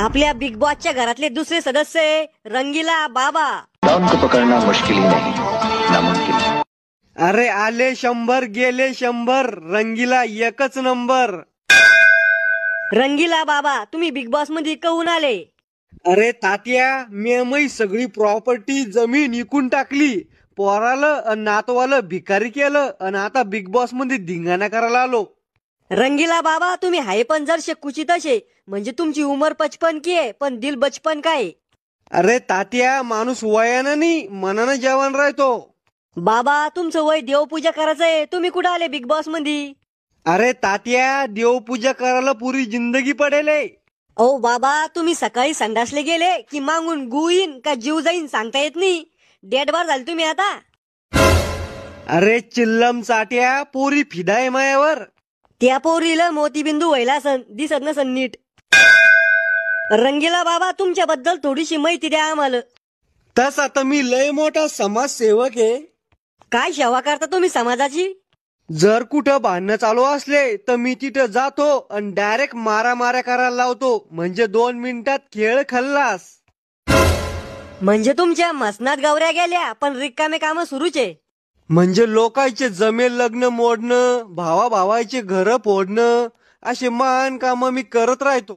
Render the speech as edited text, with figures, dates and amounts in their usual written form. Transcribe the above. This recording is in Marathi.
आपल्या बिग बॉसच्या घरातले दुसरे सदस्य रंगीला बाबा। उनको पकड़ना मुश्किल ही नहीं, नामुमकिन। अरे आले 100 गेले 100, रंगीला एकच नंबर। रंगीला बाबा तुम्ही बिग बॉस मध्ये कहून आले? अरे तात्या, मी सगळी प्रॉपर्टी जमीन विकून टाकली, पोराला अन नातवाला भिकारी केलं आणि आता बिग बॉस मध्ये धिंगाणा करायला आलो। रंगीला बाबा तुम्ही हाय पण जर कुचित असे, म्हणजे तुमची उमर 55 की आहे पण दिल बचपन काय? अरे तात्या, माणूस वयानं नाही मनानं जवान राहतो। बाबा तुमचं वय देवपूजा करायचंय, तुम्ही कुठं आले बिग बॉस मध्ये? अरे तात्या, देवपूजा करायला पुरी जिंदगी पडेल। ओ बाबा तुम्ही सकाळी संडासले गेले की मागून गुईन का जीव जाईन सांगता येत नाही, डेड बार झाले तुम्ही आता। अरे चिल्लम चाट्या, पोरी फिदाय मायावर। त्या पोरीला मोतीबिंदू व्हायला सन दिसत नसन नीट। रंगीला बाबा तुमच्याबद्दल थोडीशी माहिती द्या आम्हाला। तस आता मी लय मोठा समाजसेवक आहे। काय सेवा करता तुम्ही समाजाची? जर कुठं भांडणं चालू असले तर मी तिथं जातो आणि डायरेक्ट मारामाऱ्या करायला लावतो, म्हणजे 2 मिनिटात खेळ खल्लास। म्हणजे तुमच्या मसनात गवऱ्या गेल्या पण रिकामे काम सुरूच आहे। म्हणजे लोकांचे जमेल लग्न मोडणं, भावा भावाचे घर फोडणं, असे महान काम मी करत राहतो।